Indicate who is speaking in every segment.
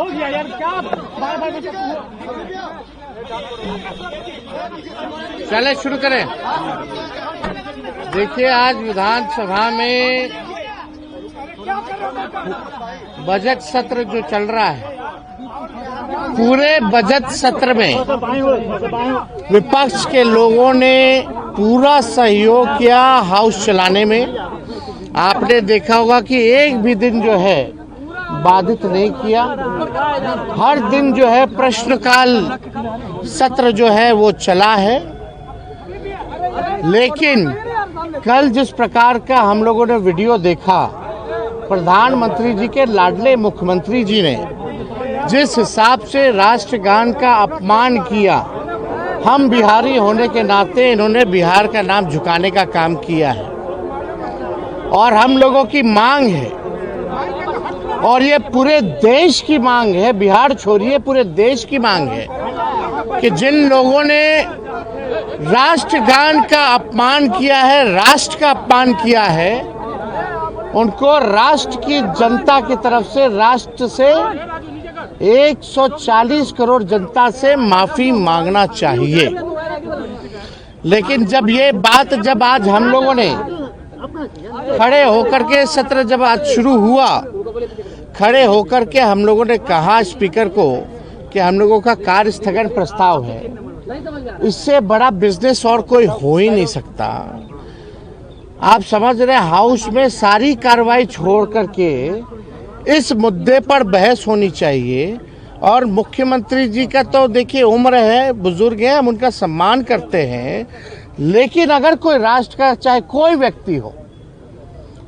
Speaker 1: हो गया यार, क्या बार-बार
Speaker 2: चले शुरू करें। देखिए, आज विधानसभा में बजट सत्र जो चल रहा है, पूरे बजट सत्र में विपक्ष के लोगों ने पूरा सहयोग किया हाउस चलाने में। आपने देखा होगा कि एक भी दिन जो है बाधित नहीं किया। हर दिन जो है प्रश्नकाल सत्र जो है वो चला है। लेकिन कल जिस प्रकार का हम लोगों ने वीडियो देखा, प्रधानमंत्री जी के लाडले मुख्यमंत्री जी ने जिस हिसाब से राष्ट्रगान का अपमान किया, हम बिहारी होने के नाते इन्होंने बिहार का नाम झुकाने का काम किया है। और हम लोगों की मांग है, और ये पूरे देश की मांग है, बिहार छोड़िए पूरे देश की मांग है, कि जिन लोगों ने राष्ट्रगान का अपमान किया है, राष्ट्र का अपमान किया है, उनको राष्ट्र की जनता की तरफ से, राष्ट्र से 140 करोड़ जनता से माफी मांगना चाहिए। लेकिन जब ये बात जब आज हम लोगों ने खड़े होकर के सत्र जब आज शुरू हुआ, खड़े होकर के हम लोगों ने कहा स्पीकर को कि हम लोगों का कार्य स्थगन प्रस्ताव है। इससे बड़ा बिजनेस और कोई हो ही नहीं सकता। आप समझ रहे हैं, हाउस में सारी कार्रवाई छोड़ करके इस मुद्दे पर बहस होनी चाहिए। और मुख्यमंत्री जी का तो देखिए उम्र है, बुजुर्ग हैं, हम उनका सम्मान करते हैं। लेकिन अगर कोई राष्ट्र का चाहे कोई व्यक्ति हो,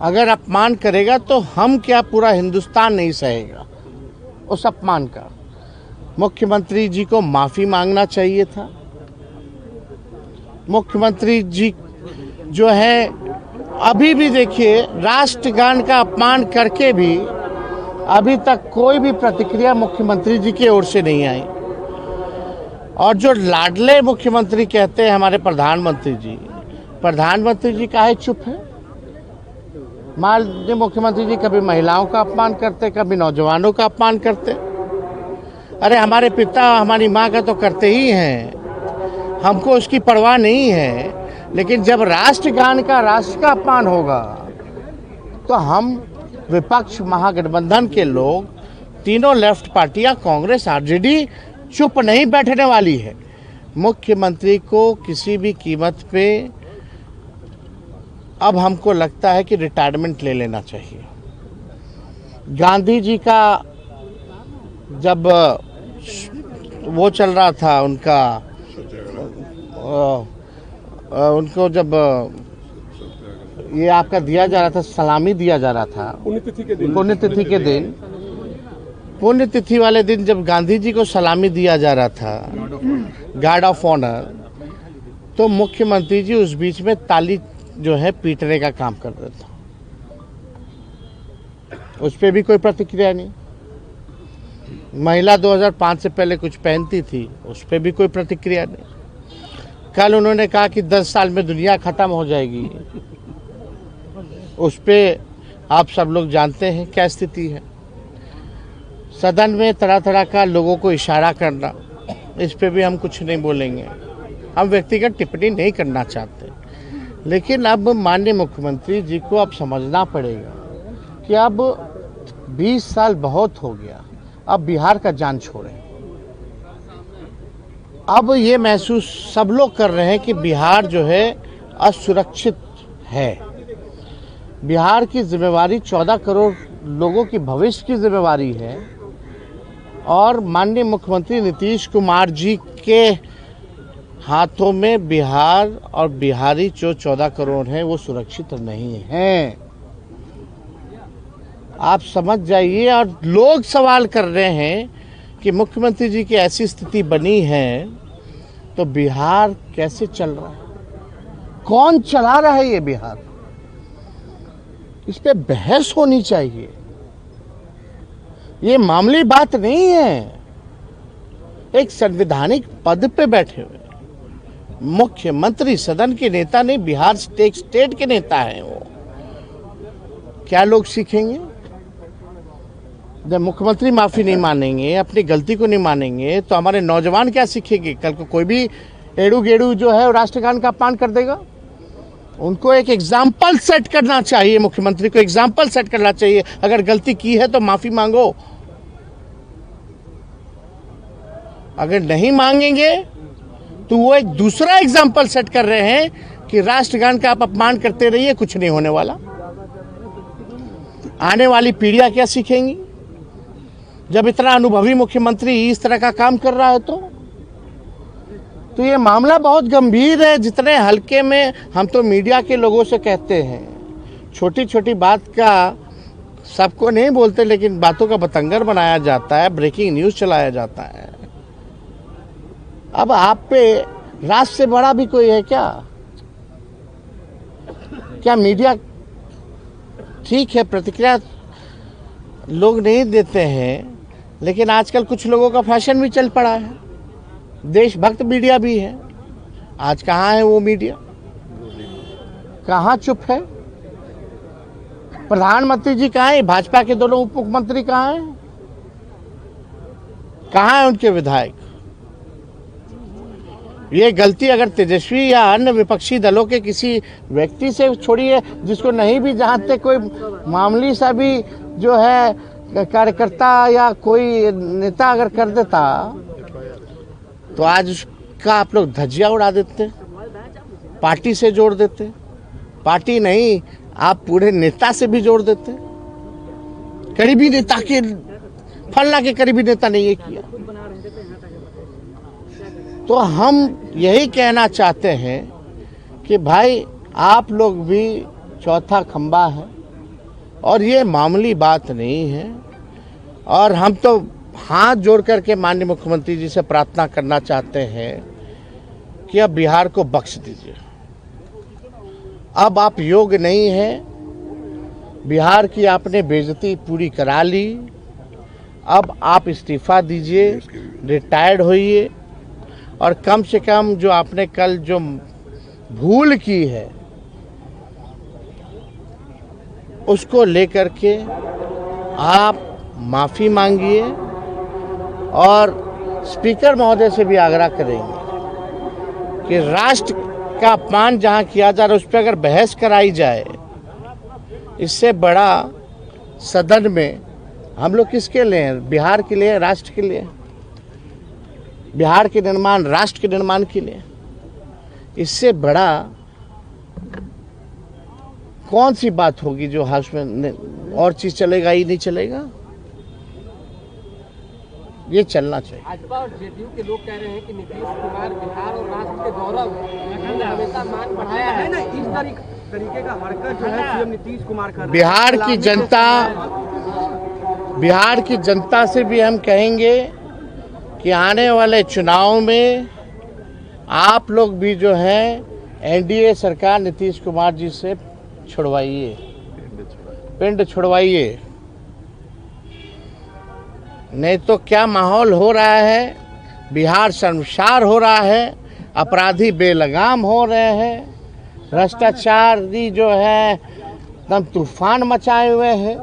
Speaker 2: अगर अपमान करेगा तो हम क्या पूरा हिंदुस्तान नहीं सहेगा उस अपमान का। मुख्यमंत्री जी को माफी मांगना चाहिए था। मुख्यमंत्री जी जो है अभी भी देखिए, राष्ट्रगान का अपमान करके भी अभी तक कोई भी प्रतिक्रिया मुख्यमंत्री जी की ओर से नहीं आई। और जो लाडले मुख्यमंत्री कहते हैं हमारे प्रधानमंत्री जी काहे चुप है? माननीय मुख्यमंत्री जी कभी महिलाओं का अपमान करते, कभी नौजवानों का अपमान करते। अरे हमारे पिता हमारी माँ का तो करते ही हैं, हमको उसकी परवाह नहीं है। लेकिन जब राष्ट्रगान का, राष्ट्र का अपमान होगा तो हम विपक्ष महागठबंधन के लोग, तीनों लेफ्ट पार्टियां, कांग्रेस, आरजेडी चुप नहीं बैठने वाली है। मुख्यमंत्री को किसी भी कीमत पे अब हमको लगता है कि रिटायरमेंट ले लेना चाहिए। गांधी जी का जब वो चल रहा था, उनको जब ये आपका दिया जा रहा था, सलामी दिया जा रहा था पुण्यतिथि वाले दिन जब गांधी जी को सलामी दिया जा रहा था, गार्ड ऑफ ऑनर, तो मुख्यमंत्री जी उस बीच में ताली जो है पीटने का काम कर रहा था। उस पर भी कोई प्रतिक्रिया नहीं। महिला 2005 से पहले कुछ पहनती थी, उस पर भी कोई प्रतिक्रिया नहीं। कल उन्होंने कहा कि 10 साल में दुनिया खत्म हो जाएगी, उस पे आप सब लोग जानते हैं क्या स्थिति है। सदन में तरह तरह का लोगों को इशारा करना, इस पे भी हम कुछ नहीं बोलेंगे। हम व्यक्तिगत टिप्पणी नहीं करना चाहते। लेकिन अब माननीय मुख्यमंत्री जी को अब समझना पड़ेगा कि अब 20 साल बहुत हो गया, अब बिहार का जान छोड़ें। अब ये महसूस सब लोग कर रहे हैं कि बिहार जो है असुरक्षित है। बिहार की जिम्मेवारी 14 करोड़ लोगों की भविष्य की जिम्मेवारी है। और माननीय मुख्यमंत्री नीतीश कुमार जी के हाथों में बिहार और बिहारी जो 14 करोड़ हैं वो सुरक्षित नहीं हैं। आप समझ जाइए। और लोग सवाल कर रहे हैं कि मुख्यमंत्री जी की ऐसी स्थिति बनी है तो बिहार कैसे चल रहा है, कौन चला रहा है ये बिहार? इस पे बहस होनी चाहिए। ये मामूली बात नहीं है। एक संवैधानिक पद पे बैठे हुए मुख्यमंत्री, सदन के नेता नहीं, बिहार स्टेट के नेता हैं वो। क्या लोग सीखेंगे? जब मुख्यमंत्री माफ़ी नहीं मानेंगे, अपनी गलती को नहीं मानेंगे, तो हमारे नौजवान क्या सीखेंगे? कल को कोई भी एड़ू गेड़ू जो है वो राष्ट्रगान का अपमान कर देगा। उनको एक एग्जाम्पल सेट करना चाहिए, मुख्यमंत्री को एग्जाम्पल सेट करना चाहिए। अगर गलती की है तो माफ़ी मांगो, अगर नहीं मांगेंगे तो वो एक दूसरा एग्जाम्पल सेट कर रहे हैं कि राष्ट्रगान का आप अपमान करते रहिए, कुछ नहीं होने वाला। आने वाली पीढ़ियां क्या सीखेंगी जब इतना अनुभवी मुख्यमंत्री इस तरह का काम कर रहा है? तो ये मामला बहुत गंभीर है। जितने हल्के में हम तो मीडिया के लोगों से कहते हैं, छोटी छोटी बात का सबको नहीं बोलते, लेकिन बातों का बतंगर बनाया जाता है, ब्रेकिंग न्यूज चलाया जाता है। अब आप पे राष्ट्र से बड़ा भी कोई है क्या? क्या मीडिया ठीक है, प्रतिक्रिया लोग नहीं देते हैं, लेकिन आजकल कुछ लोगों का फैशन भी चल पड़ा है, देशभक्त मीडिया भी है। आज कहाँ है वो मीडिया? कहाँ चुप है? प्रधानमंत्री जी कहाँ है? भाजपा के दोनों उप मुख्यमंत्री कहाँ हैं? कहाँ है उनके विधायक? ये गलती अगर तेजस्वी या अन्य विपक्षी दलों के किसी व्यक्ति से छोड़िए, जिसको नहीं भी जानते, कोई मामूली सा भी जो है कार्यकर्ता या कोई नेता अगर कर देता, तो आज उसका आप लोग धज्जियां उड़ा देते, पार्टी से जोड़ देते। पार्टी नहीं, आप पूरे नेता से भी जोड़ देते। करीबी नेता के, फलना के करीबी नेता ने ये किया। तो हम यही कहना चाहते हैं कि भाई आप लोग भी चौथा खंबा है, और ये मामूली बात नहीं है। और हम तो हाथ जोड़ करके माननीय मुख्यमंत्री जी से प्रार्थना करना चाहते हैं कि अब बिहार को बख्श दीजिए। अब आप योग्य नहीं हैं, बिहार की आपने बेइज्जती पूरी करा ली। अब आप इस्तीफा दीजिए, रिटायर्ड होइए, और कम से कम जो आपने कल जो भूल की है उसको लेकर के आप माफ़ी मांगिए। और स्पीकर महोदय से भी आग्रह करेंगे कि राष्ट्र का अपमान जहां किया जा रहा है उस पर अगर बहस कराई जाए, इससे बड़ा सदन में हम लोग किसके लिए हैं? बिहार के लिए, राष्ट्र के लिए, बिहार के निर्माण, राष्ट्र के निर्माण के लिए। इससे बड़ा कौन सी बात होगी जो हाउस में और चीज चलेगा ही नहीं चलेगा? ये चलना चाहिए।
Speaker 1: भाजपा और जेडीयू के लोग कह रहे हैं कि नीतीश कुमार बिहार और राष्ट्र के गौरव हमेशा मान बढ़ाया है ना, इस तरीके का हरकत जो है सीएम नीतीश कुमार कर रहे हैं।
Speaker 2: बिहार की जनता से भी हम कहेंगे कि आने वाले चुनाव में आप लोग भी जो है एनडीए सरकार नीतीश कुमार जी से छुड़वाइए, पिंड छुड़वाइए। नहीं तो क्या माहौल हो रहा है, बिहार शर्मसार हो रहा है, अपराधी बेलगाम हो रहे हैं, भ्रष्टाचारी जो है एकदम तूफान मचाए हुए हैं,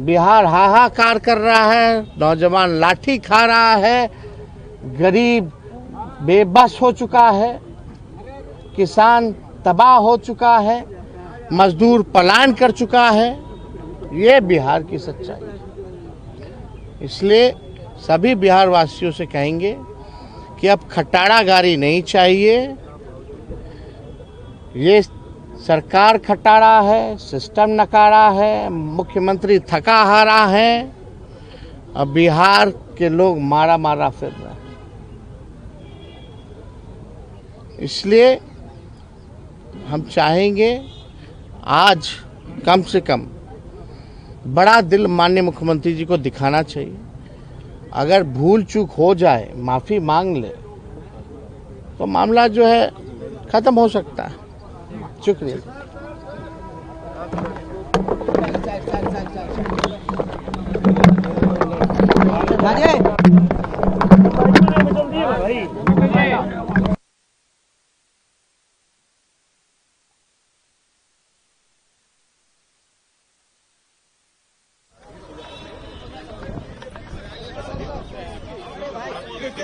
Speaker 2: बिहार हाहाकार कर रहा है, नौजवान लाठी खा रहा है, गरीब बेबस हो चुका है, किसान तबाह हो चुका है, मजदूर पलायन कर चुका है। ये बिहार की सच्चाई है। इसलिए सभी बिहार वासियों से कहेंगे कि अब खटारागारी नहीं चाहिए। ये सरकार खटारा है, सिस्टम नकारा है, मुख्यमंत्री थका हारा है, अब बिहार के लोग मारा मारा फिर रहे हैं। इसलिए हम चाहेंगे आज कम से कम बड़ा दिल माननीय मुख्यमंत्री जी को दिखाना चाहिए। अगर भूल चूक हो जाए, माफ़ी मांग ले, तो मामला जो है ख़त्म हो सकता है। शुक्रिया। इधर